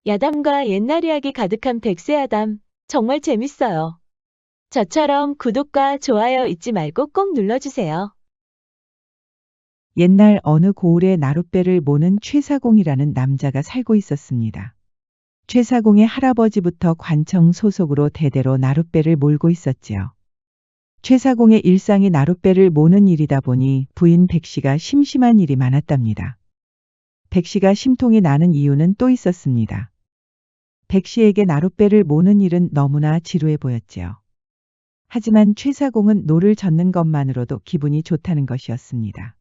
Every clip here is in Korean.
야담과 옛날 이야기 가득한 백세야담. 정말 재밌어요. 저처럼 구독과 좋아요 잊지 말고 꼭 눌러주세요. 옛날 어느 고을에 나룻배를 모는 최사공이라는 남자가 살고 있었습니다. 최사공의 할아버지부터 관청 소속으로 대대로 나룻배를 몰고 있었지요. 최사공의 일상이 나룻배를 모는 일이다 보니 부인 백씨가 심심한 일이 많았답니다. 백씨가 심통이 나는 이유는 또 있었습니다. 백씨에게 나룻배를 모는 일은 너무나 지루해 보였지요. 하지만 최사공은 노를 젓는 것만으로도 기분이 좋다는 것이었습니다.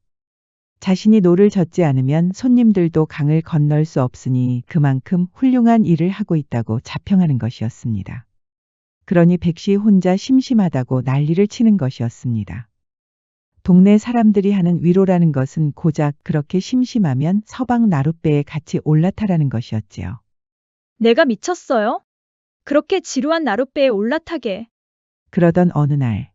자신이 노를 젓지 않으면 손님들도 강을 건널 수 없으니 그만큼 훌륭한 일을 하고 있다고 자평하는 것이었습니다. 그러니 백씨 혼자 심심하다고 난리를 치는 것이었습니다. 동네 사람들이 하는 위로라는 것은 고작 그렇게 심심하면 서방 나룻배에 같이 올라타라는 것이었지요. 내가 미쳤어요? 그렇게 지루한 나룻배에 올라타게. 그러던 어느 날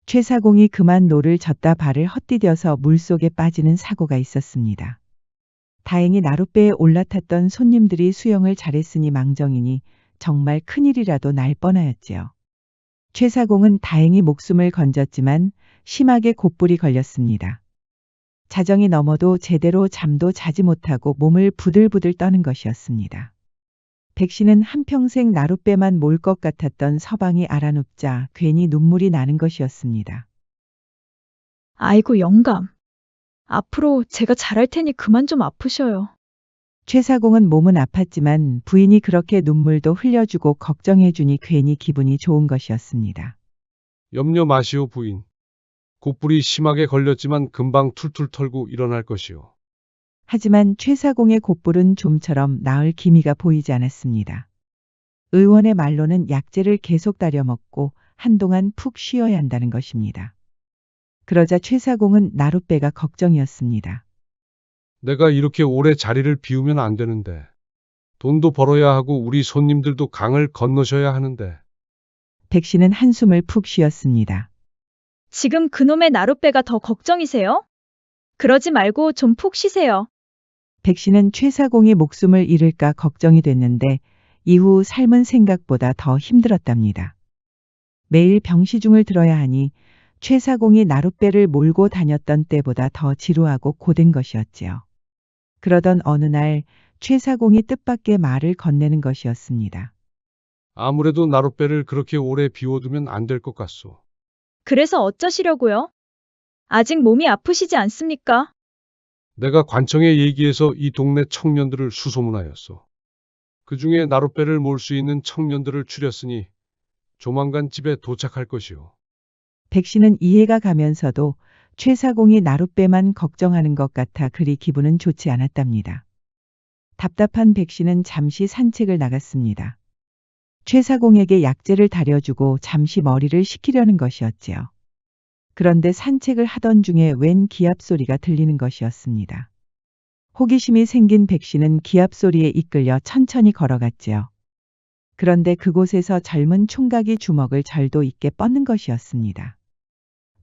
최사공이 그만 노를 젓다 발을 헛디뎌서 물속에 빠지는 사고가 있었습니다. 다행히 나룻배에 올라탔던 손님들이 수영을 잘했으니 망정이니 정말 큰일이라도 날 뻔하였지요. 최사공은 다행히 목숨을 건졌지만 심하게 곧불이 걸렸습니다. 자정이 넘어도 제대로 잠도 자지 못하고 몸을 부들부들 떠는 것이었습니다. 백씨는 한평생 나룻배만 몰 것 같았던 서방이 알아눕자 괜히 눈물이 나는 것이었습니다. 아이고 영감. 앞으로 제가 잘할 테니 그만 좀 아프셔요. 최사공은 몸은 아팠지만 부인이 그렇게 눈물도 흘려주고 걱정해주니 괜히 기분이 좋은 것이었습니다. 염려 마시오 부인. 곧불이 심하게 걸렸지만 금방 툴툴 털고 일어날 것이오. 하지만 최사공의 곧불은 좀처럼 나을 기미가 보이지 않았습니다. 의원의 말로는 약재를 계속 다려 먹고 한동안 푹 쉬어야 한다는 것입니다. 그러자 최사공은 나룻배가 걱정이었습니다. 내가 이렇게 오래 자리를 비우면 안 되는데. 돈도 벌어야 하고 우리 손님들도 강을 건너셔야 하는데. 백씨는 한숨을 푹 쉬었습니다. 지금 그놈의 나룻배가 더 걱정이세요? 그러지 말고 좀 푹 쉬세요. 백씨는 최사공이 목숨을 잃을까 걱정이 됐는데 이후 삶은 생각보다 더 힘들었답니다. 매일 병시중을 들어야 하니 최사공이 나룻배를 몰고 다녔던 때보다 더 지루하고 고된 것이었지요. 그러던 어느 날 최사공이 뜻밖의 말을 건네는 것이었습니다. 아무래도 나룻배를 그렇게 오래 비워두면 안 될 것 같소. 그래서 어쩌시려고요? 아직 몸이 아프시지 않습니까? 내가 관청에 얘기해서 이 동네 청년들을 수소문하였소. 그 중에 나룻배를 몰 수 있는 청년들을 추렸으니 조만간 집에 도착할 것이오. 백씨는 이해가 가면서도 최사공이 나룻배만 걱정하는 것 같아 그리 기분은 좋지 않았답니다. 답답한 백씨는 잠시 산책을 나갔습니다. 최사공에게 약재를 다려주고 잠시 머리를 식히려는 것이었지요. 그런데 산책을 하던 중에 웬 기합 소리가 들리는 것이었습니다. 호기심이 생긴 백씨는 기합 소리에 이끌려 천천히 걸어갔지요. 그런데 그곳에서 젊은 총각이 주먹을 절도 있게 뻗는 것이었습니다.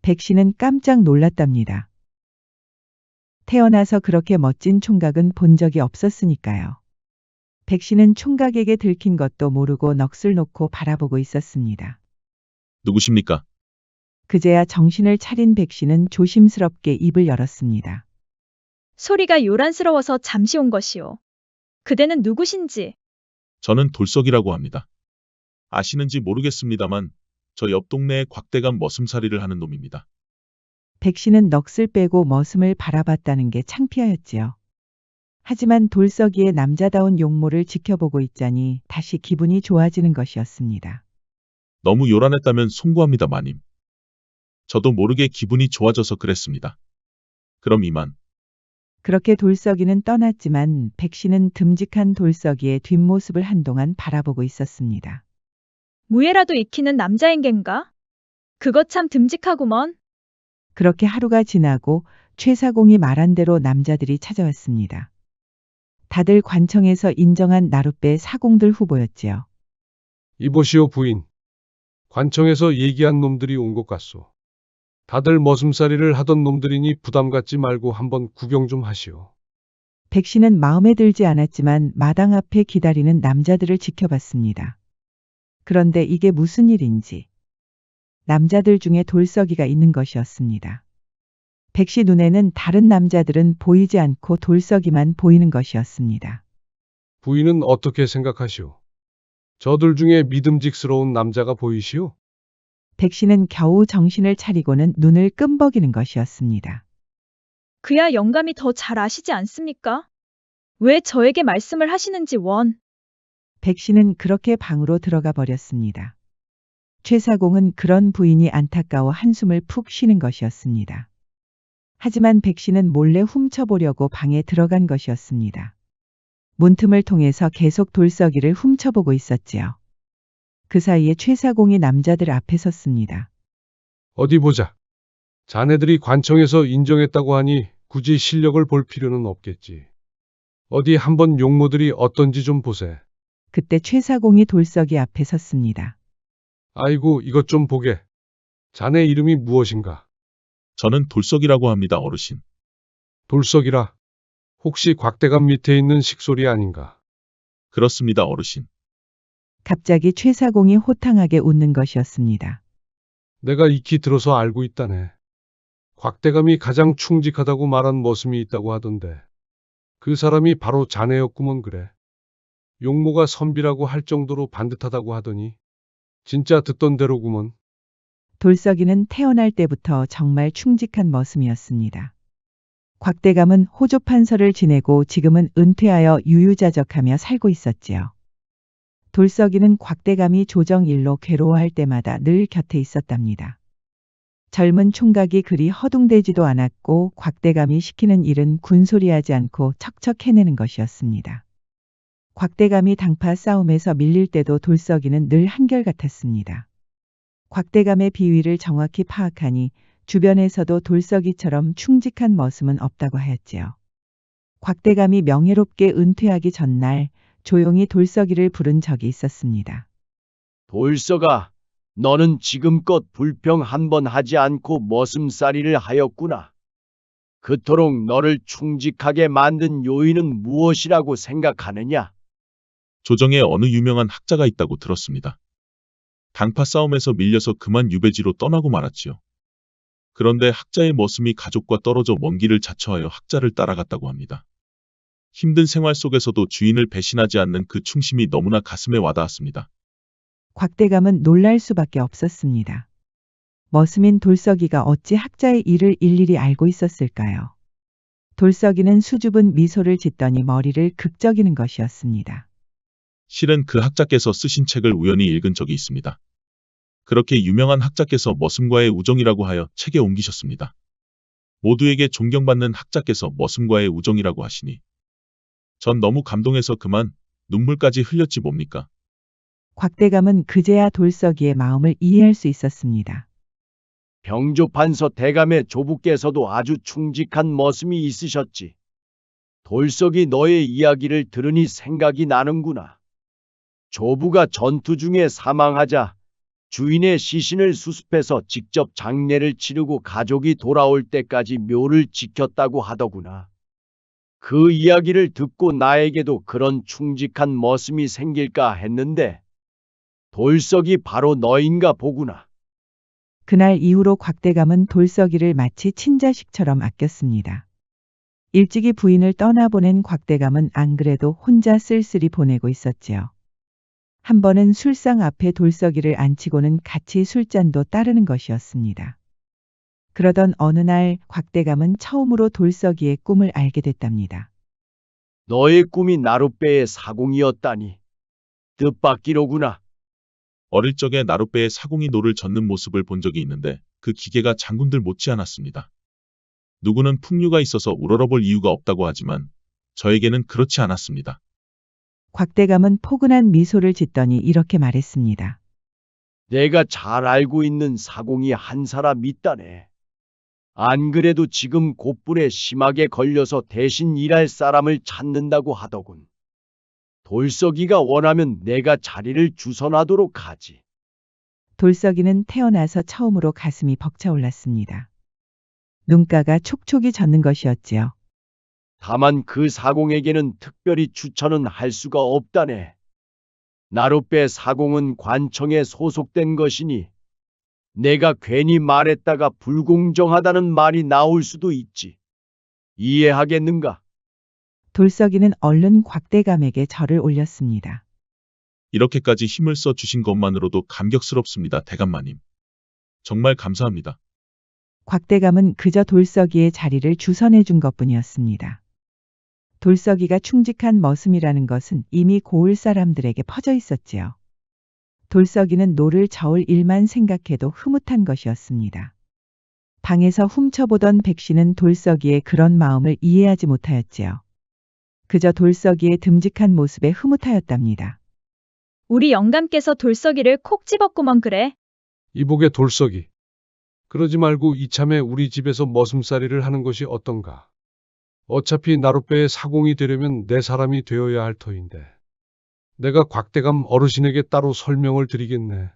백씨는 깜짝 놀랐답니다. 태어나서 그렇게 멋진 총각은 본 적이 없었으니까요. 백씨는 총각에게 들킨 것도 모르고 넋을 놓고 바라보고 있었습니다. 누구십니까? 그제야 정신을 차린 백씨는 조심스럽게 입을 열었습니다. 소리가 요란스러워서 잠시 온 것이오. 그대는 누구신지. 저는 돌석이라고 합니다. 아시는지 모르겠습니다만 저 옆 동네에 곽대감 머슴살이를 하는 놈입니다. 백씨는 넋을 빼고 머슴을 바라봤다는 게 창피하였지요. 하지만 돌석이의 남자다운 용모를 지켜보고 있자니 다시 기분이 좋아지는 것이었습니다. 너무 요란했다면 송구합니다, 마님. 저도 모르게 기분이 좋아져서 그랬습니다. 그럼 이만. 그렇게 돌석이는 떠났지만 백씨는 듬직한 돌석이의 뒷모습을 한동안 바라보고 있었습니다. 무예라도 익히는 남자인겐가? 그거 참 듬직하구먼. 그렇게 하루가 지나고 최사공이 말한 대로 남자들이 찾아왔습니다. 다들 관청에서 인정한 나룻배 사공들 후보였지요. 이보시오 부인. 관청에서 얘기한 놈들이 온 것 같소. 다들 머슴살이를 하던 놈들이니 부담 갖지 말고 한번 구경 좀 하시오. 백씨는 마음에 들지 않았지만 마당 앞에 기다리는 남자들을 지켜봤습니다. 그런데 이게 무슨 일인지 남자들 중에 돌석이가 있는 것이었습니다. 백씨 눈에는 다른 남자들은 보이지 않고 돌석이만 보이는 것이었습니다. 부인은 어떻게 생각하시오? 저들 중에 믿음직스러운 남자가 보이시오? 백씨는 겨우 정신을 차리고는 눈을 끔벅이는 것이었습니다. 그야 영감이 더 잘 아시지 않습니까? 왜 저에게 말씀을 하시는지 원. 백씨는 그렇게 방으로 들어가 버렸습니다. 최사공은 그런 부인이 안타까워 한숨을 푹 쉬는 것이었습니다. 하지만 백씨는 몰래 훔쳐보려고 방에 들어간 것이었습니다. 문틈을 통해서 계속 돌석이를 훔쳐보고 있었지요. 그 사이에 최사공이 남자들 앞에 섰습니다. 어디 보자. 자네들이 관청에서 인정했다고 하니 굳이 실력을 볼 필요는 없겠지. 어디 한번 용모들이 어떤지 좀 보세. 그때 최사공이 돌석이 앞에 섰습니다. 아이고, 이것 좀 보게. 자네 이름이 무엇인가? 저는 돌석이라고 합니다, 어르신. 돌석이라. 혹시 곽대감 밑에 있는 식솔이 아닌가? 그렇습니다, 어르신. 갑자기 최사공이 호탕하게 웃는 것이었습니다. 내가 익히 들어서 알고 있다네. 곽대감이 가장 충직하다고 말한 머슴이 있다고 하던데. 그 사람이 바로 자네였구먼 그래. 용모가 선비라고 할 정도로 반듯하다고 하더니 진짜 듣던 대로구먼. 돌석이는 태어날 때부터 정말 충직한 머슴이었습니다. 곽대감은 호조 판서를 지내고 지금은 은퇴하여 유유자적하며 살고 있었지요. 돌석이는 곽대감이 조정일로 괴로워할 때마다 늘 곁에 있었답니다. 젊은 총각이 그리 허둥대지도 않았고 곽대감이 시키는 일은 군소리하지 않고 척척 해내는 것이었습니다. 곽대감이 당파 싸움에서 밀릴 때도 돌석이는 늘 한결같았습니다. 곽대감의 비위를 정확히 파악하니 주변에서도 돌석이처럼 충직한 머슴은 없다고 하였지요. 곽대감이 명예롭게 은퇴하기 전날 조용히 돌석이를 부른 적이 있었습니다. 돌석아, 너는 지금껏 불평 한 번 하지 않고 머슴살이를 하였구나. 그토록 너를 충직하게 만든 요인은 무엇이라고 생각하느냐? 조정에 어느 유명한 학자가 있다고 들었습니다. 당파 싸움에서 밀려서 그만 유배지로 떠나고 말았지요. 그런데 학자의 머슴이 가족과 떨어져 먼 길을 자처하여 학자를 따라갔다고 합니다. 힘든 생활 속에서도 주인을 배신하지 않는 그 충심이 너무나 가슴에 와닿았습니다. 곽대감은 놀랄 수밖에 없었습니다. 머슴인 돌석이가 어찌 학자의 일을 일일이 알고 있었을까요? 돌석이는 수줍은 미소를 짓더니 머리를 극적이는 것이었습니다. 실은 그 학자께서 쓰신 책을 우연히 읽은 적이 있습니다. 그렇게 유명한 학자께서 머슴과의 우정이라고 하여 책에 옮기셨습니다. 모두에게 존경받는 학자께서 머슴과의 우정이라고 하시니 전 너무 감동해서 그만 눈물까지 흘렸지 뭡니까? 곽대감은 그제야 돌석이의 마음을 이해할 수 있었습니다. 병조판서 대감의 조부께서도 아주 충직한 머슴이 있으셨지. 돌석이 너의 이야기를 들으니 생각이 나는구나. 조부가 전투 중에 사망하자 주인의 시신을 수습해서 직접 장례를 치르고 가족이 돌아올 때까지 묘를 지켰다고 하더구나. 그 이야기를 듣고 나에게도 그런 충직한 머슴이 생길까 했는데 돌석이 바로 너인가 보구나. 그날 이후로 곽대감은 돌석이를 마치 친자식처럼 아꼈습니다. 일찍이 부인을 떠나보낸 곽대감은 안 그래도 혼자 쓸쓸히 보내고 있었지요. 한 번은 술상 앞에 돌석이를 앉히고는 같이 술잔도 따르는 것이었습니다. 그러던 어느 날 곽대감은 처음으로 돌석이의 꿈을 알게 됐답니다. 너의 꿈이 나룻배의 사공이었다니. 뜻밖이로구나. 어릴 적에 나룻배에 사공이 노를 젓는 모습을 본 적이 있는데 그 기계가 장군들 못지않았습니다. 누구는 풍류가 있어서 우러러볼 이유가 없다고 하지만 저에게는 그렇지 않았습니다. 곽대감은 포근한 미소를 짓더니 이렇게 말했습니다. 내가 잘 알고 있는 사공이 한 사람 있다네. 안 그래도 지금 곧불에 심하게 걸려서 대신 일할 사람을 찾는다고 하더군. 돌석이가 원하면 내가 자리를 주선하도록 하지. 돌석이는 태어나서 처음으로 가슴이 벅차올랐습니다. 눈가가 촉촉이 젖는 것이었지요. 다만 그 사공에게는 특별히 추천은 할 수가 없다네. 나룻배 사공은 관청에 소속된 것이니 내가 괜히 말했다가 불공정하다는 말이 나올 수도 있지. 이해하겠는가? 돌석이는 얼른 곽대감에게 절을 올렸습니다. 이렇게까지 힘을 써 주신 것만으로도 감격스럽습니다, 대감마님. 정말 감사합니다. 곽대감은 그저 돌석이의 자리를 주선해 준 것뿐이었습니다. 돌석이가 충직한 머슴이라는 것은 이미 고을 사람들에게 퍼져 있었지요. 돌석이는 노를 저을 일만 생각해도 흐뭇한 것이었습니다. 방에서 훔쳐보던 백씨는 돌석이의 그런 마음을 이해하지 못하였지요. 그저 돌석이의 듬직한 모습에 흐뭇하였답니다. 우리 영감께서 돌석이를 콕 집었구먼 그래. 이복의 돌석이. 그러지 말고 이참에 우리 집에서 머슴살이를 하는 것이 어떤가. 어차피 나룻배의 사공이 되려면 내 사람이 되어야 할 터인데. 내가 곽대감 어르신에게 따로 설명을 드리겠네.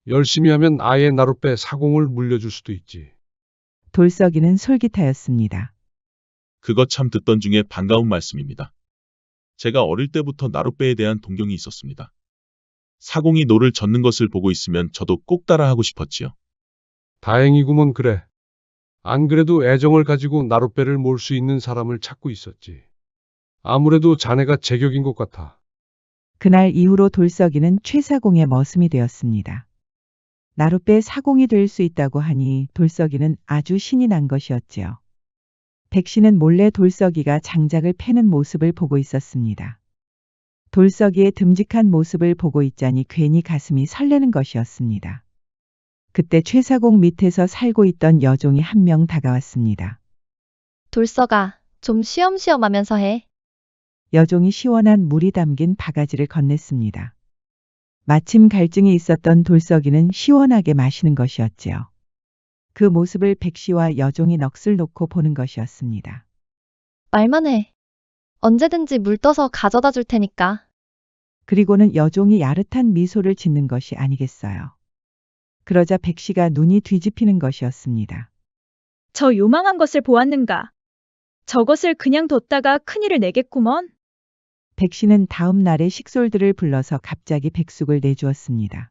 열심히 하면 아예 나룻배 사공을 물려줄 수도 있지. 돌석이는 솔깃하였습니다. 그거 참 듣던 중에 반가운 말씀입니다. 제가 어릴 때부터 나룻배에 대한 동경이 있었습니다. 사공이 노를 젓는 것을 보고 있으면 저도 꼭 따라하고 싶었지요. 다행이구먼 그래. 안 그래도 애정을 가지고 나룻배를 몰 수 있는 사람을 찾고 있었지. 아무래도 자네가 제격인 것 같아. 그날 이후로 돌석이는 최사공의 머슴이 되었습니다. 나룻배 사공이 될 수 있다고 하니 돌석이는 아주 신이 난 것이었지요. 백씨는 몰래 돌석이가 장작을 패는 모습을 보고 있었습니다. 돌석이의 듬직한 모습을 보고 있자니 괜히 가슴이 설레는 것이었습니다. 그때 최사공 밑에서 살고 있던 여종이 한 명 다가왔습니다. 돌석아, 좀 쉬엄쉬엄 하면서 해. 여종이 시원한 물이 담긴 바가지를 건넸습니다. 마침 갈증이 있었던 돌석이는 시원하게 마시는 것이었지요. 그 모습을 백씨와 여종이 넋을 놓고 보는 것이었습니다. 말만 해. 언제든지 물 떠서 가져다 줄 테니까. 그리고는 여종이 야릇한 미소를 짓는 것이 아니겠어요. 그러자 백씨가 눈이 뒤집히는 것이었습니다. 저 요망한 것을 보았는가. 저것을 그냥 뒀다가 큰일을 내겠구먼. 백씨는 다음 날에 식솔들을 불러서 갑자기 백숙을 내주었습니다.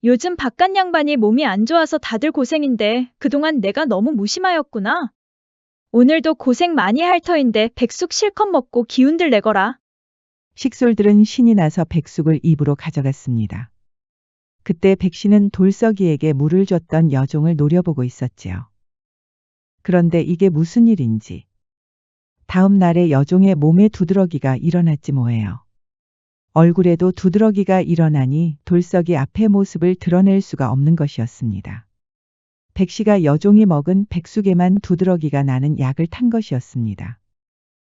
요즘 바깥 양반이 몸이 안 좋아서 다들 고생인데 그동안 내가 너무 무심하였구나. 오늘도 고생 많이 할 터인데 백숙 실컷 먹고 기운들 내거라. 식솔들은 신이 나서 백숙을 입으로 가져갔습니다. 그때 백씨는 돌석이에게 물을 줬던 여종을 노려보고 있었지요. 그런데 이게 무슨 일인지. 다음 날에 여종의 몸에 두드러기가 일어났지 뭐예요. 얼굴에도 두드러기가 일어나니 돌석이 앞의 모습을 드러낼 수가 없는 것이었습니다. 백씨가 여종이 먹은 백숙에만 두드러기가 나는 약을 탄 것이었습니다.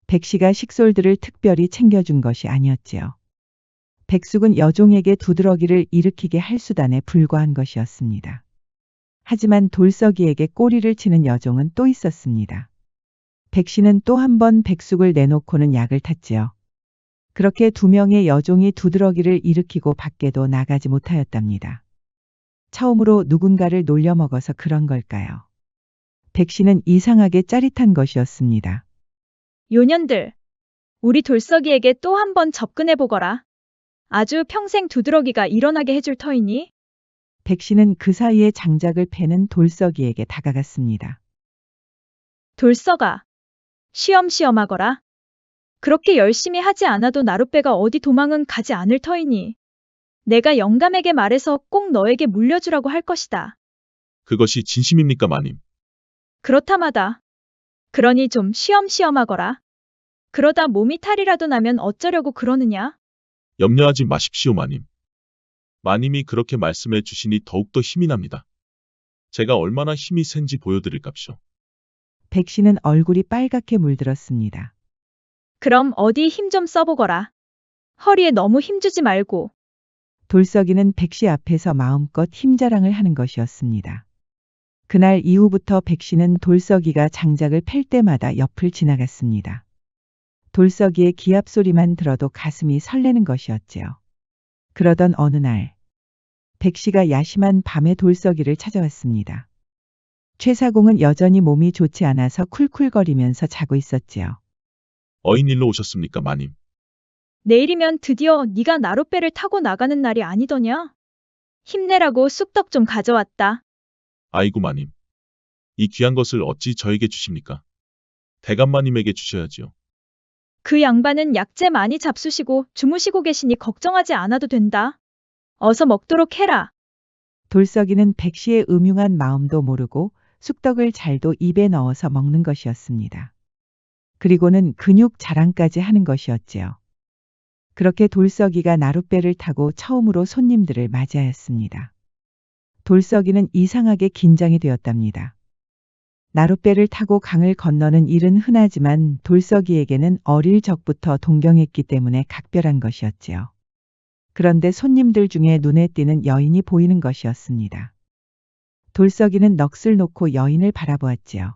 백씨가 식솔들을 특별히 챙겨준 것이 아니었지요. 백숙은 여종에게 두드러기를 일으키게 할 수단에 불과한 것이었습니다. 하지만 돌석이에게 꼬리를 치는 여종은 또 있었습니다. 백씨는 또 한 번 백숙을 내놓고는 약을 탔지요. 그렇게 두 명의 여종이 두드러기를 일으키고 밖에도 나가지 못하였답니다. 처음으로 누군가를 놀려먹어서 그런 걸까요? 백씨는 이상하게 짜릿한 것이었습니다. 요년들, 우리 돌석이에게 또 한 번 접근해 보거라. 아주 평생 두드러기가 일어나게 해줄 터이니. 백씨는 그 사이에 장작을 패는 돌석이에게 다가갔습니다. 돌석아, 쉬엄쉬엄 하거라. 그렇게 열심히 하지 않아도 나룻배가 어디 도망은 가지 않을 터이니. 내가 영감에게 말해서 꼭 너에게 물려주라고 할 것이다. 그것이 진심입니까, 마님? 그렇다마다. 그러니 좀 쉬엄쉬엄 하거라. 그러다 몸이 탈이라도 나면 어쩌려고 그러느냐? 염려하지 마십시오, 마님. 마님이 그렇게 말씀해 주시니 더욱더 힘이 납니다. 제가 얼마나 힘이 센지 보여드릴갑쇼. 백씨는 얼굴이 빨갛게 물들었습니다. 그럼 어디 힘 좀 써보거라. 허리에 너무 힘주지 말고. 돌석이는 백씨 앞에서 마음껏 힘자랑을 하는 것이었습니다. 그날 이후부터 백씨는 돌석이가 장작을 팰 때마다 옆을 지나갔습니다. 돌석이의 기합 소리만 들어도 가슴이 설레는 것이었지요. 그러던 어느 날, 백씨가 야심한 밤에 돌석이를 찾아왔습니다. 최사공은 여전히 몸이 좋지 않아서 쿨쿨거리면서 자고 있었지요. 어인일로 오셨습니까, 마님? 내일이면 드디어 네가 나룻배를 타고 나가는 날이 아니더냐? 힘내라고 쑥떡 좀 가져왔다. 아이고, 마님. 이 귀한 것을 어찌 저에게 주십니까? 대감마님에게 주셔야지요. 그 양반은 약재 많이 잡수시고 주무시고 계시니 걱정하지 않아도 된다. 어서 먹도록 해라. 돌석이는 백씨의 음흉한 마음도 모르고 쑥떡을 잘도 입에 넣어서 먹는 것이었습니다. 그리고는 근육 자랑까지 하는 것이었지요. 그렇게 돌석이가 나룻배를 타고 처음으로 손님들을 맞이하였습니다. 돌석이는 이상하게 긴장이 되었답니다. 나룻배를 타고 강을 건너는 일은 흔하지만 돌석이에게는 어릴 적부터 동경했기 때문에 각별한 것이었지요. 그런데 손님들 중에 눈에 띄는 여인이 보이는 것이었습니다. 돌석이는 넋을 놓고 여인을 바라보았지요.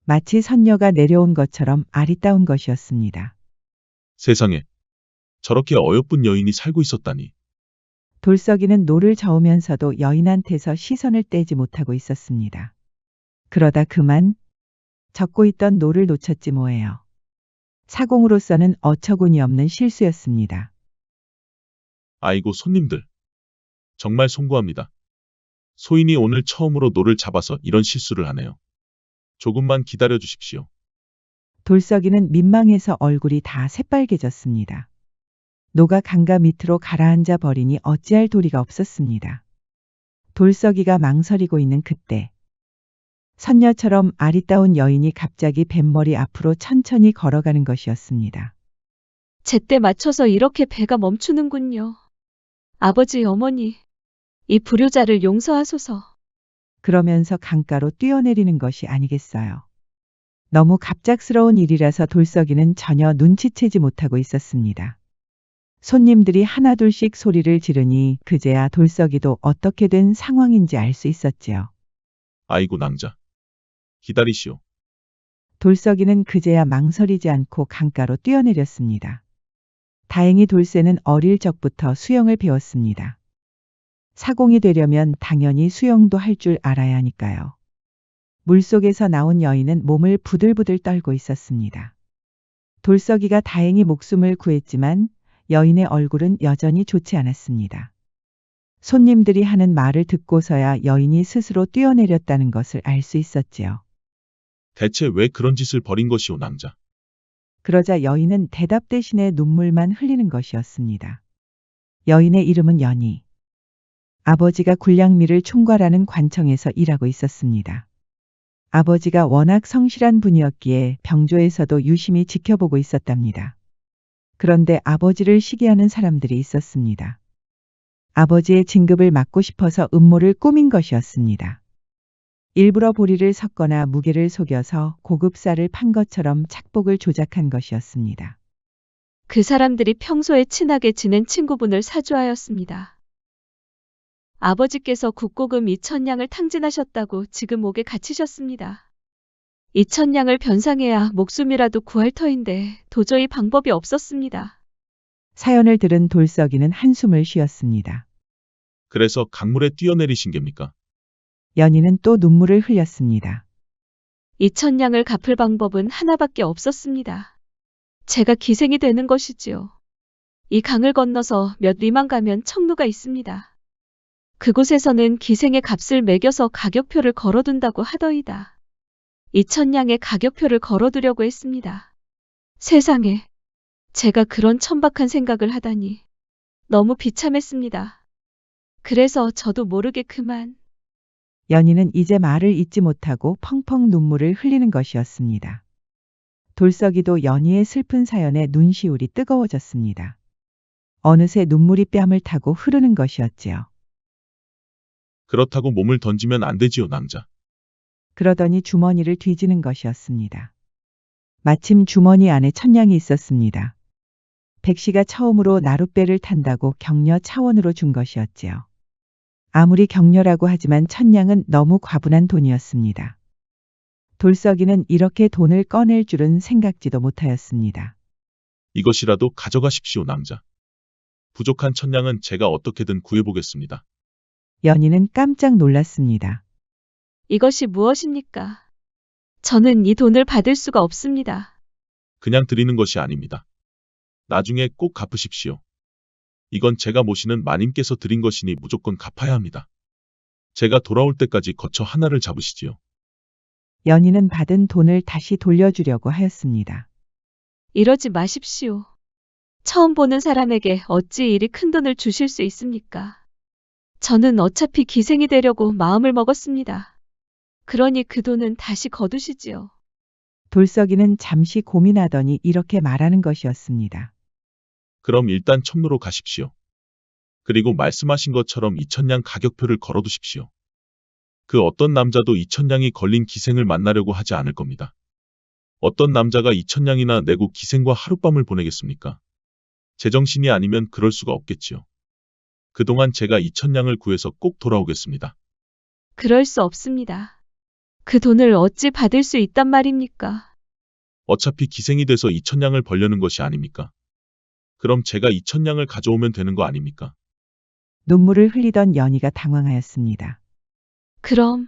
마치 선녀가 내려온 것처럼 아리따운 것이었습니다. 세상에. 저렇게 어여쁜 여인이 살고 있었다니. 돌석이는 노를 저으면서도 여인한테서 시선을 떼지 못하고 있었습니다. 그러다 그만 젓고 있던 노를 놓쳤지 뭐예요. 사공으로서는 어처구니 없는 실수였습니다. 아이고, 손님들. 정말 송구합니다. 소인이 오늘 처음으로 노를 잡아서 이런 실수를 하네요. 조금만 기다려 주십시오. 돌석이는 민망해서 얼굴이 다 새빨개졌습니다. 노가 강가 밑으로 가라앉아 버리니 어찌할 도리가 없었습니다. 돌석이가 망설이고 있는 그때 선녀처럼 아리따운 여인이 갑자기 뱃머리 앞으로 천천히 걸어가는 것이었습니다. 제때 맞춰서 이렇게 배가 멈추는군요. 아버지, 어머니, 이 불효자를 용서하소서. 그러면서 강가로 뛰어내리는 것이 아니겠어요. 너무 갑작스러운 일이라서 돌석이는 전혀 눈치채지 못하고 있었습니다. 손님들이 하나둘씩 소리를 지르니 그제야 돌석이도 어떻게 된 상황인지 알 수 있었지요. 아이고, 낭자. 기다리시오. 돌석이는 그제야 망설이지 않고 강가로 뛰어내렸습니다. 다행히 돌쇠는 어릴 적부터 수영을 배웠습니다. 사공이 되려면 당연히 수영도 할 줄 알아야 하니까요. 물속에서 나온 여인은 몸을 부들부들 떨고 있었습니다. 돌석이가 다행히 목숨을 구했지만 여인의 얼굴은 여전히 좋지 않았습니다. 손님들이 하는 말을 듣고서야 여인이 스스로 뛰어내렸다는 것을 알 수 있었지요. 대체 왜 그런 짓을 벌인 것이오, 낭자? 그러자 여인은 대답 대신에 눈물만 흘리는 것이었습니다. 여인의 이름은 연희. 아버지가 굴량미를 총괄하는 관청에서 일하고 있었습니다. 아버지가 워낙 성실한 분이었기에 병조에서도 유심히 지켜보고 있었답니다. 그런데 아버지를 시기하는 사람들이 있었습니다. 아버지의 진급을 막고 싶어서 음모를 꾸민 것이었습니다. 일부러 보리를 섞거나 무게를 속여서 고급 쌀을 판 것처럼 착복을 조작한 것이었습니다. 그 사람들이 평소에 친하게 지낸 친구분을 사주하였습니다. 아버지께서 국고금 2,000냥을 탕진하셨다고 지금 옥에 갇히셨습니다. 2,000냥을 변상해야 목숨이라도 구할 터인데 도저히 방법이 없었습니다. 사연을 들은 돌석이는 한숨을 쉬었습니다. 그래서 강물에 뛰어내리신 겁니까? 연희는 또 눈물을 흘렸습니다. 2,000냥을 갚을 방법은 하나밖에 없었습니다. 제가 기생이 되는 것이지요. 이 강을 건너서 몇 리만 가면 청루가 있습니다. 그곳에서는 기생의 값을 매겨서 가격표를 걸어둔다고 하더이다. 2,000냥의 가격표를 걸어두려고 했습니다. 세상에, 제가 그런 천박한 생각을 하다니 너무 비참했습니다. 그래서 저도 모르게 그만. 연희는 이제 말을 잇지 못하고 펑펑 눈물을 흘리는 것이었습니다. 돌석이도 연희의 슬픈 사연에 눈시울이 뜨거워졌습니다. 어느새 눈물이 뺨을 타고 흐르는 것이었지요. 그렇다고 몸을 던지면 안 되지요, 낭자. 그러더니 주머니를 뒤지는 것이었습니다. 마침 주머니 안에 1,000냥이 있었습니다. 백씨가 처음으로 나룻배를 탄다고 격려 차원으로 준 것이었지요. 아무리 격려라고 하지만 1,000냥은 너무 과분한 돈이었습니다. 돌석이는 이렇게 돈을 꺼낼 줄은 생각지도 못하였습니다. 이것이라도 가져가십시오, 낭자. 부족한 1,000냥은 제가 어떻게든 구해보겠습니다. 연희는 깜짝 놀랐습니다. 이것이 무엇입니까? 저는 이 돈을 받을 수가 없습니다. 그냥 드리는 것이 아닙니다. 나중에 꼭 갚으십시오. 이건 제가 모시는 마님께서 드린 것이니 무조건 갚아야 합니다. 제가 돌아올 때까지 거처 하나를 잡으시지요. 연희는 받은 돈을 다시 돌려주려고 하였습니다. 이러지 마십시오. 처음 보는 사람에게 어찌 이리 큰 돈을 주실 수 있습니까? 저는 어차피 기생이 되려고 마음을 먹었습니다. 그러니 그 돈은 다시 거두시지요. 돌석이는 잠시 고민하더니 이렇게 말하는 것이었습니다. 그럼 일단 청로로 가십시오. 그리고 말씀하신 것처럼 2,000냥 가격표를 걸어두십시오. 그 어떤 남자도 2,000냥이 걸린 기생을 만나려고 하지 않을 겁니다. 어떤 남자가 2,000냥이나 내고 기생과 하룻밤을 보내겠습니까? 제정신이 아니면 그럴 수가 없겠지요. 그동안 제가 2,000냥을 구해서 꼭 돌아오겠습니다. 그럴 수 없습니다. 그 돈을 어찌 받을 수 있단 말입니까? 어차피 기생이 돼서 2,000냥을 벌려는 것이 아닙니까? 그럼 제가 2,000냥을 가져오면 되는 거 아닙니까? 눈물을 흘리던 연희가 당황하였습니다. 그럼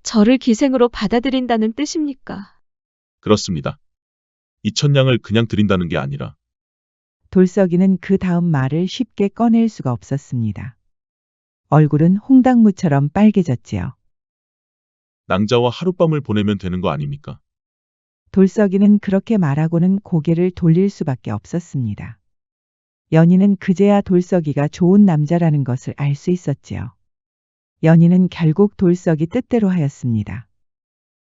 저를 기생으로 받아들인다는 뜻입니까? 그렇습니다. 2,000냥을 그냥 드린다는 게 아니라 돌석이는 그 다음 말을 쉽게 꺼낼 수가 없었습니다. 얼굴은 홍당무처럼 빨개졌지요. 낭자와 하룻밤을 보내면 되는 거 아닙니까? 돌석이는 그렇게 말하고는 고개를 돌릴 수밖에 없었습니다. 연희는 그제야 돌석이가 좋은 남자라는 것을 알 수 있었지요. 연희는 결국 돌석이 뜻대로 하였습니다.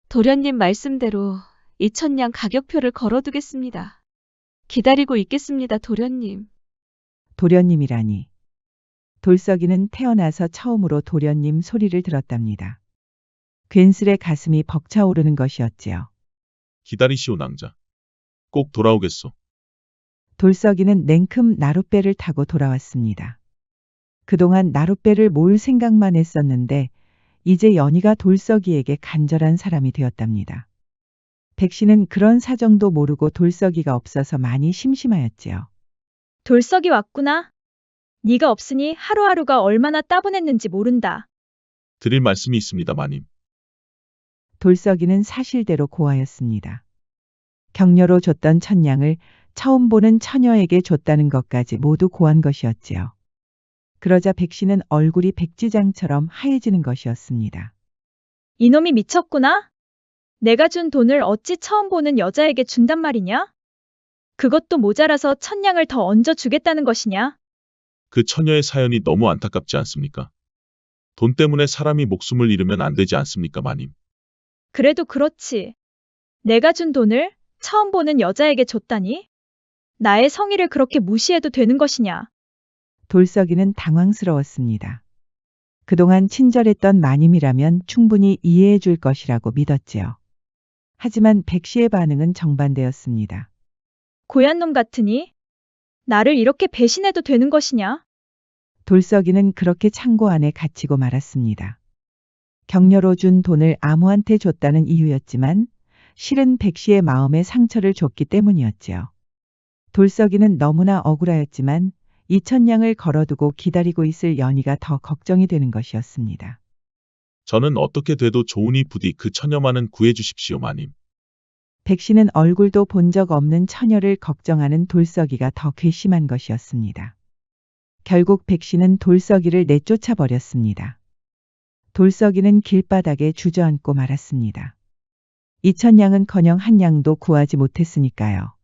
도련님 말씀대로 2,000냥 가격표를 걸어두겠습니다. 기다리고 있겠습니다, 도련님. 도련님이라니. 돌석이는 태어나서 처음으로 도련님 소리를 들었답니다. 괜스레 가슴이 벅차오르는 것이었지요. 기다리시오 낭자. 꼭 돌아오겠소. 돌석이는 냉큼 나룻배를 타고 돌아왔습니다. 그동안 나룻배를 몰 생각만 했었는데 이제 연희가 돌석이에게 간절한 사람이 되었답니다. 백씨는 그런 사정도 모르고 돌석이가 없어서 많이 심심하였지요. 돌석이 왔구나. 네가 없으니 하루하루가 얼마나 따분했는지 모른다. 드릴 말씀이 있습니다, 마님. 돌석이는 사실대로 고하였습니다. 격려로 줬던 1,000냥을 처음 보는 처녀에게 줬다는 것까지 모두 고한 것이었지요. 그러자 백씨는 얼굴이 백지장처럼 하얘지는 것이었습니다. 이놈이 미쳤구나. 내가 준 돈을 어찌 처음 보는 여자에게 준단 말이냐? 그것도 모자라서 1,000냥을 더 얹어 주겠다는 것이냐? 그 처녀의 사연이 너무 안타깝지 않습니까? 돈 때문에 사람이 목숨을 잃으면 안 되지 않습니까, 마님? 그래도 그렇지. 내가 준 돈을 처음 보는 여자에게 줬다니? 나의 성의를 그렇게 무시해도 되는 것이냐? 돌석이는 당황스러웠습니다. 그동안 친절했던 마님이라면 충분히 이해해 줄 것이라고 믿었지요. 하지만 백씨의 반응은 정반대였습니다. 고얀 놈 같으니? 나를 이렇게 배신해도 되는 것이냐? 돌석이는 그렇게 창고 안에 갇히고 말았습니다. 격려로 준 돈을 아무한테 줬다는 이유였지만 실은 백씨의 마음에 상처를 줬기 때문이었지요. 돌석이는 너무나 억울하였지만 2,000냥을 걸어두고 기다리고 있을 연희가 더 걱정이 되는 것이었습니다. 저는 어떻게 돼도 좋으니 부디 그 처녀만은 구해주십시오, 마님. 백씨는 얼굴도 본 적 없는 처녀를 걱정하는 돌석이가 더 괘씸한 것이었습니다. 결국 백씨는 돌석이를 내쫓아 버렸습니다. 돌석이는 길바닥에 주저앉고 말았습니다. 2,000냥은커녕 1냥도 구하지 못했으니까요.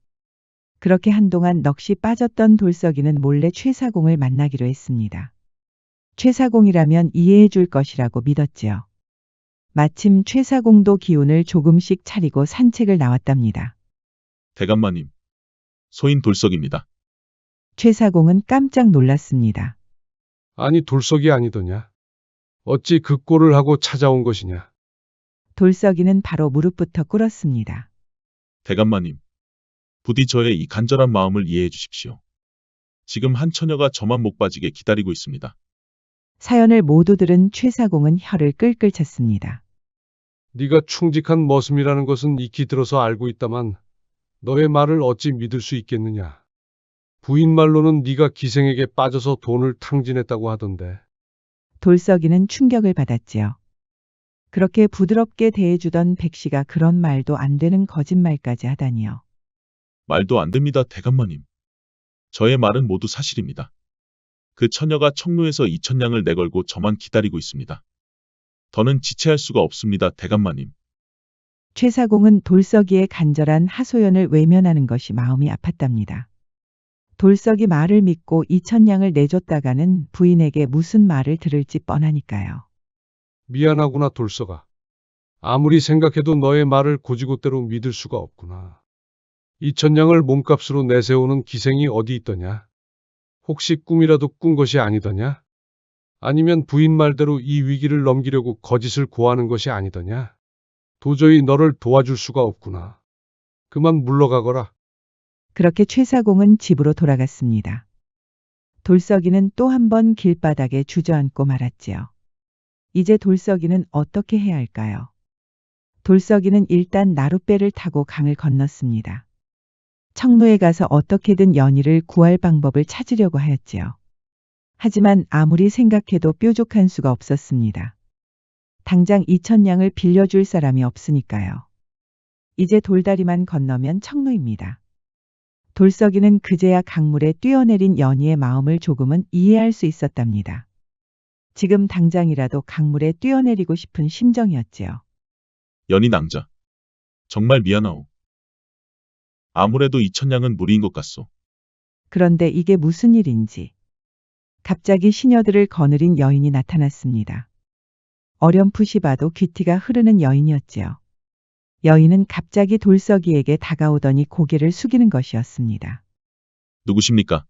그렇게 한동안 넋이 빠졌던 돌석이는 몰래 최사공을 만나기로 했습니다. 최사공이라면 이해해 줄 것이라고 믿었지요. 마침 최사공도 기운을 조금씩 차리고 산책을 나왔답니다. 대감마님. 소인 돌석입니다. 최사공은 깜짝 놀랐습니다. 아니 돌석이 아니더냐? 어찌 그 꼴을 하고 찾아온 것이냐? 돌석이는 바로 무릎부터 꿇었습니다. 대감마님. 부디 저의 이 간절한 마음을 이해해 주십시오. 지금 한 처녀가 저만 목 빠지게 기다리고 있습니다. 사연을 모두 들은 최사공은 혀를 끌끌 찼습니다. 네가 충직한 머슴이라는 것은 익히 들어서 알고 있다만 너의 말을 어찌 믿을 수 있겠느냐? 부인 말로는 네가 기생에게 빠져서 돈을 탕진했다고 하던데. 돌석이는 충격을 받았지요. 그렇게 부드럽게 대해주던 백씨가 그런 말도 안 되는 거짓말까지 하다니요. 말도 안 됩니다, 대감마님. 저의 말은 모두 사실입니다. 그 처녀가 청루에서 2,000냥을 내걸고 저만 기다리고 있습니다. 더는 지체할 수가 없습니다, 대감마님. 최사공은 돌석이의 간절한 하소연을 외면하는 것이 마음이 아팠답니다. 돌석이 말을 믿고 2,000냥을 내줬다가는 부인에게 무슨 말을 들을지 뻔하니까요. 미안하구나, 돌석아. 아무리 생각해도 너의 말을 고지고대로 믿을 수가 없구나. 2,000냥을 몸값으로 내세우는 기생이 어디 있더냐? 혹시 꿈이라도 꾼 것이 아니더냐? 아니면 부인 말대로 이 위기를 넘기려고 거짓을 고하는 것이 아니더냐? 도저히 너를 도와줄 수가 없구나. 그만 물러가거라. 그렇게 최사공은 집으로 돌아갔습니다. 돌석이는 또 한 번 길바닥에 주저앉고 말았지요. 이제 돌석이는 어떻게 해야 할까요? 돌석이는 일단 나룻배를 타고 강을 건넜습니다. 청루에 가서 어떻게든 연희를 구할 방법을 찾으려고 하였지요. 하지만 아무리 생각해도 뾰족한 수가 없었습니다. 당장 2,000냥을 빌려줄 사람이 없으니까요. 이제 돌다리만 건너면 청루입니다. 돌석이는 그제야 강물에 뛰어내린 연희의 마음을 조금은 이해할 수 있었답니다. 지금 당장이라도 강물에 뛰어내리고 싶은 심정이었지요. 연희 낭자. 정말 미안하오. 아무래도 2,000냥은 무리인 것 같소. 그런데 이게 무슨 일인지. 갑자기 시녀들을 거느린 여인이 나타났습니다. 어렴풋이 봐도 귀티가 흐르는 여인이었지요. 여인은 갑자기 돌석이에게 다가오더니 고개를 숙이는 것이었습니다. 누구십니까?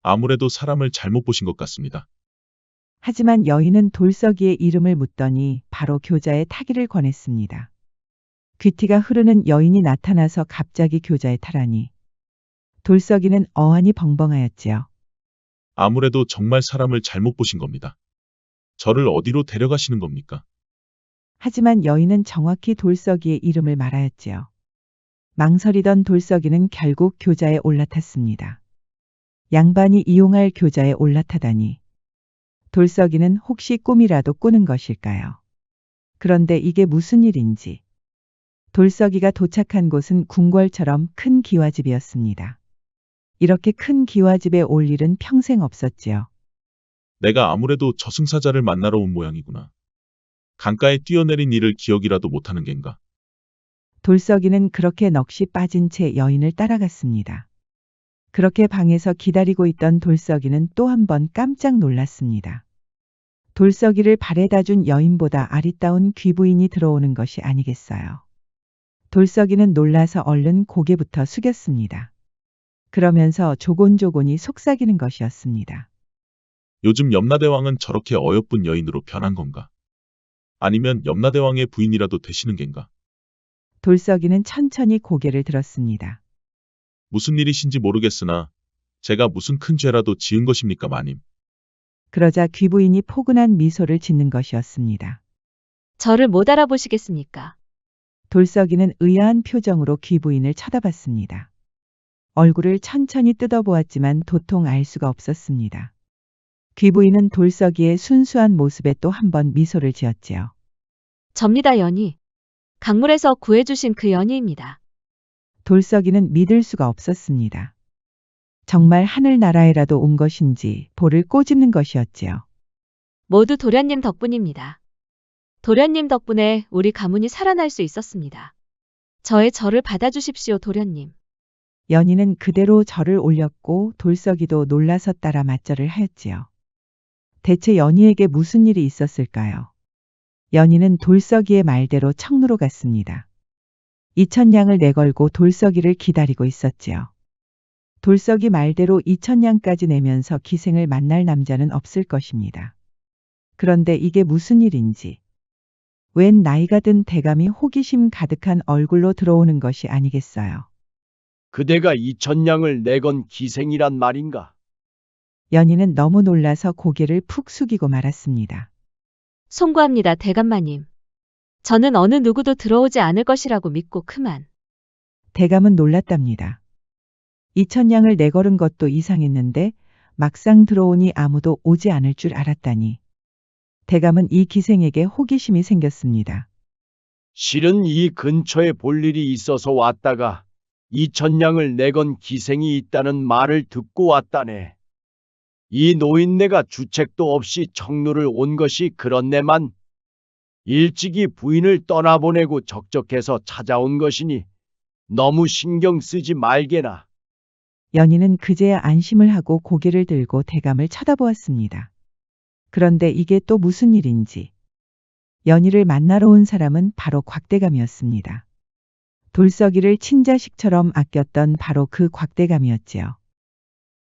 아무래도 사람을 잘못 보신 것 같습니다. 하지만 여인은 돌석이의 이름을 묻더니 바로 교자의 타기를 권했습니다. 귀티가 흐르는 여인이 나타나서 갑자기 교자에 타라니 돌석이는 어안이 벙벙하였지요. 아무래도 정말 사람을 잘못 보신 겁니다. 저를 어디로 데려가시는 겁니까? 하지만 여인은 정확히 돌석이의 이름을 말하였지요. 망설이던 돌석이는 결국 교자에 올라탔습니다. 양반이 이용할 교자에 올라타다니. 돌석이는 혹시 꿈이라도 꾸는 것일까요? 그런데 이게 무슨 일인지. 돌석이가 도착한 곳은 궁궐처럼 큰 기와집이었습니다. 이렇게 큰 기와집에 올 일은 평생 없었지요. 내가 아무래도 저승사자를 만나러 온 모양이구나. 강가에 뛰어내린 일을 기억이라도 못하는 겐가. 돌석이는 그렇게 넋이 빠진 채 여인을 따라갔습니다. 그렇게 방에서 기다리고 있던 돌석이는 또 한 번 깜짝 놀랐습니다. 돌석이를 발에다 준 여인보다 아리따운 귀부인이 들어오는 것이 아니겠어요. 돌석이는 놀라서 얼른 고개부터 숙였습니다. 그러면서 조곤조곤히 속삭이는 것이었습니다. 요즘 염라대왕은 저렇게 어여쁜 여인으로 변한 건가? 아니면 염라대왕의 부인이라도 되시는 겐가? 돌석이는 천천히 고개를 들었습니다. 무슨 일이신지 모르겠으나 제가 무슨 큰 죄라도 지은 것입니까, 마님? 그러자 귀부인이 포근한 미소를 짓는 것이었습니다. 저를 못 알아보시겠습니까? 돌석이는 의아한 표정으로 귀부인을 쳐다봤습니다. 얼굴을 천천히 뜯어보았지만 도통 알 수가 없었습니다. 귀부인은 돌석이의 순수한 모습에 또 한 번 미소를 지었지요. 접니다, 연희. 강물에서 구해주신 그 연희입니다. 돌석이는 믿을 수가 없었습니다. 정말 하늘나라에라도 온 것인지 볼을 꼬집는 것이었지요. 모두 도련님 덕분입니다. 도련님 덕분에 우리 가문이 살아날 수 있었습니다. 저의 절을 받아주십시오, 도련님. 연희는 그대로 절을 올렸고 돌석이도 놀라서 따라 맞절을 하였지요. 대체 연희에게 무슨 일이 있었을까요? 연희는 돌석이의 말대로 청루로 갔습니다. 2,000냥을 내걸고 돌석이를 기다리고 있었지요. 돌석이 말대로 2,000냥까지 내면서 기생을 만날 남자는 없을 것입니다. 그런데 이게 무슨 일인지. 웬 나이가 든 대감이 호기심 가득한 얼굴로 들어오는 것이 아니겠어요. 그대가 2,000냥을 내건 기생이란 말인가? 연희는 너무 놀라서 고개를 푹 숙이고 말았습니다. 송구합니다, 대감마님. 저는 어느 누구도 들어오지 않을 것이라고 믿고 그만. 대감은 놀랐답니다. 2,000냥을 내걸은 것도 이상했는데 막상 들어오니 아무도 오지 않을 줄 알았다니. 대감은 이 기생에게 호기심이 생겼습니다. 실은 이 근처에 볼 일이 있어서 왔다가 2천냥을 내건 기생이 있다는 말을 듣고 왔다네. 이 노인네가 주책도 없이 청루를 온 것이 그렇네만 일찍이 부인을 떠나보내고 적적해서 찾아온 것이니 너무 신경 쓰지 말게나. 연희는 그제야 안심을 하고 고개를 들고 대감을 쳐다보았습니다. 그런데 이게 또 무슨 일인지. 연희를 만나러 온 사람은 바로 곽대감이었습니다. 돌석이를 친자식처럼 아꼈던 바로 그 곽대감이었지요.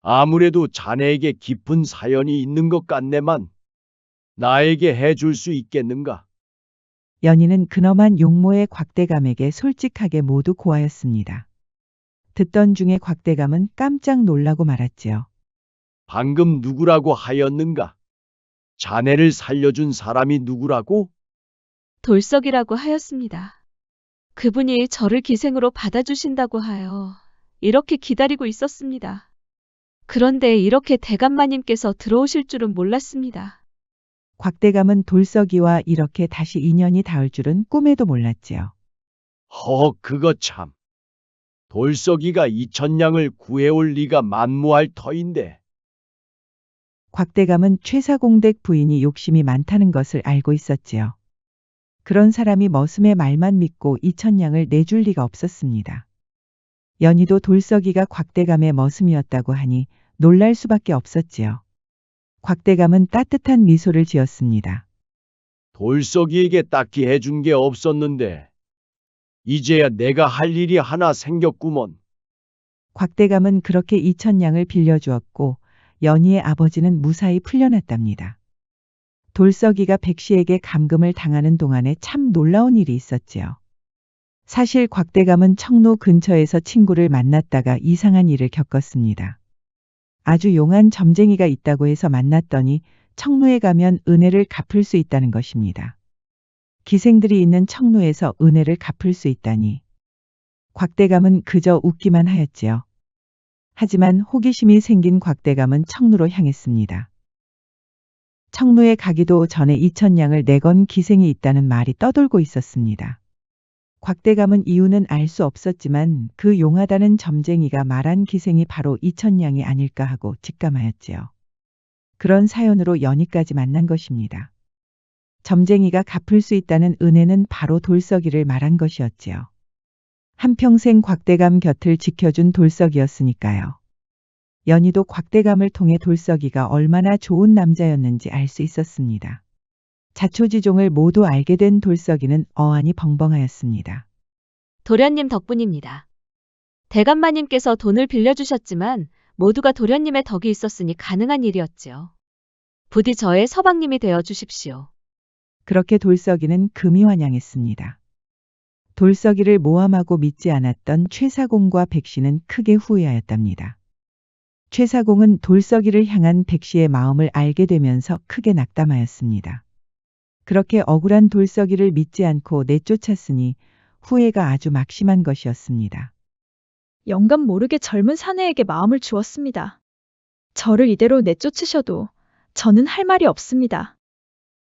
아무래도 자네에게 깊은 사연이 있는 것 같네만 나에게 해줄 수 있겠는가? 연희는 근엄한 용모의 곽대감에게 솔직하게 모두 고하였습니다. 듣던 중에 곽대감은 깜짝 놀라고 말았지요. 방금 누구라고 하였는가? 자네를 살려준 사람이 누구라고? 돌석이라고 하였습니다. 그분이 저를 기생으로 받아주신다고 하여 이렇게 기다리고 있었습니다. 그런데 이렇게 대감마님께서 들어오실 줄은 몰랐습니다. 곽대감은 돌석이와 이렇게 다시 인연이 닿을 줄은 꿈에도 몰랐지요. 그거 참. 돌석이가 2천냥을 구해올 리가 만무할 터인데. 곽대감은 최사공댁 부인이 욕심이 많다는 것을 알고 있었지요. 그런 사람이 머슴의 말만 믿고 2천냥을 내줄 리가 없었습니다. 연희도 돌석이가 곽대감의 머슴이었다고 하니 놀랄 수밖에 없었지요. 곽대감은 따뜻한 미소를 지었습니다. 돌석이에게 딱히 해준 게 없었는데 이제야 내가 할 일이 하나 생겼구먼. 곽대감은 그렇게 2천냥을 빌려주었고 연희의 아버지는 무사히 풀려났답니다. 돌석이가 백씨에게 감금을 당하는 동안에 참 놀라운 일이 있었지요. 사실 곽대감은 청로 근처에서 친구를 만났다가 이상한 일을 겪었습니다. 아주 용한 점쟁이가 있다고 해서 만났더니 청로에 가면 은혜를 갚을 수 있다는 것입니다. 기생들이 있는 청로에서 은혜를 갚을 수 있다니. 곽대감은 그저 웃기만 하였지요. 하지만 호기심이 생긴 곽대감은 청루로 향했습니다. 청루에 가기도 전에 2천냥을 내건 기생이 있다는 말이 떠돌고 있었습니다. 곽대감은 이유는 알 수 없었지만 그 용하다는 점쟁이가 말한 기생이 바로 2천냥이 아닐까 하고 직감하였지요. 그런 사연으로 연희까지 만난 것입니다. 점쟁이가 갚을 수 있다는 은혜는 바로 돌석이를 말한 것이었지요. 한평생 곽대감 곁을 지켜준 돌석이었으니까요. 연희도 곽대감을 통해 돌석이가 얼마나 좋은 남자였는지 알 수 있었습니다. 자초지종을 모두 알게 된 돌석이는 어안이 벙벙하였습니다. 도련님 덕분입니다. 대감마님께서 돈을 빌려주셨지만 모두가 도련님의 덕이 있었으니 가능한 일이었지요. 부디 저의 서방님이 되어 주십시오. 그렇게 돌석이는 금이 환영했습니다. 돌석이를 모함하고 믿지 않았던 최사공과 백씨는 크게 후회하였답니다. 최사공은 돌석이를 향한 백씨의 마음을 알게 되면서 크게 낙담하였습니다. 그렇게 억울한 돌석이를 믿지 않고 내쫓았으니 후회가 아주 막심한 것이었습니다. 영감 모르게 젊은 사내에게 마음을 주었습니다. 저를 이대로 내쫓으셔도 저는 할 말이 없습니다.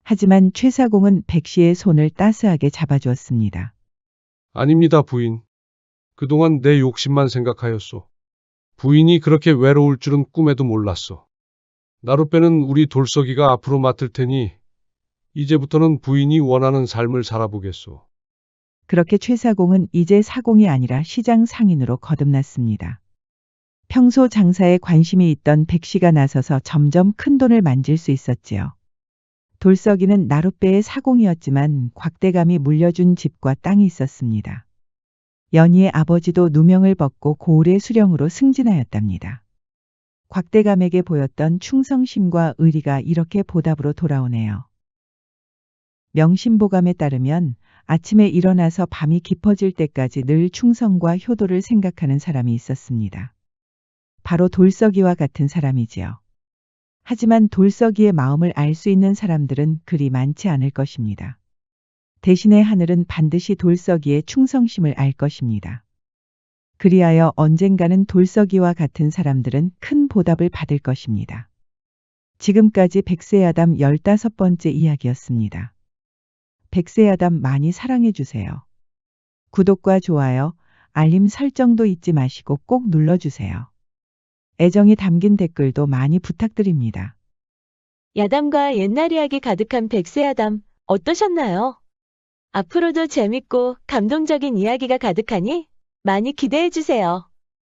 하지만 최사공은 백씨의 손을 따스하게 잡아주었습니다. 아닙니다, 부인. 그동안 내 욕심만 생각하였소. 부인이 그렇게 외로울 줄은 꿈에도 몰랐소. 나룻배는 우리 돌석이가 앞으로 맡을 테니 이제부터는 부인이 원하는 삶을 살아보겠소. 그렇게 최사공은 이제 사공이 아니라 시장 상인으로 거듭났습니다. 평소 장사에 관심이 있던 백씨가 나서서 점점 큰 돈을 만질 수 있었지요. 돌석이는 나룻배의 사공이었지만 곽대감이 물려준 집과 땅이 있었습니다. 연희의 아버지도 누명을 벗고 고을의 수령으로 승진하였답니다. 곽대감에게 보였던 충성심과 의리가 이렇게 보답으로 돌아오네요. 명심보감에 따르면 아침에 일어나서 밤이 깊어질 때까지 늘 충성과 효도를 생각하는 사람이 있었습니다. 바로 돌석이와 같은 사람이지요. 하지만 돌석이의 마음을 알 수 있는 사람들은 그리 많지 않을 것입니다. 대신에 하늘은 반드시 돌석이의 충성심을 알 것입니다. 그리하여 언젠가는 돌석이와 같은 사람들은 큰 보답을 받을 것입니다. 지금까지 백세야담 15번째 이야기였습니다. 백세야담 많이 사랑해 주세요. 구독과 좋아요, 알림 설정도 잊지 마시고 꼭 눌러주세요. 애정이 담긴 댓글도 많이 부탁드립니다. 야담과 옛날 이야기 가득한 백세야담 어떠셨나요? 앞으로도 재밌고 감동적인 이야기가 가득하니 많이 기대해주세요.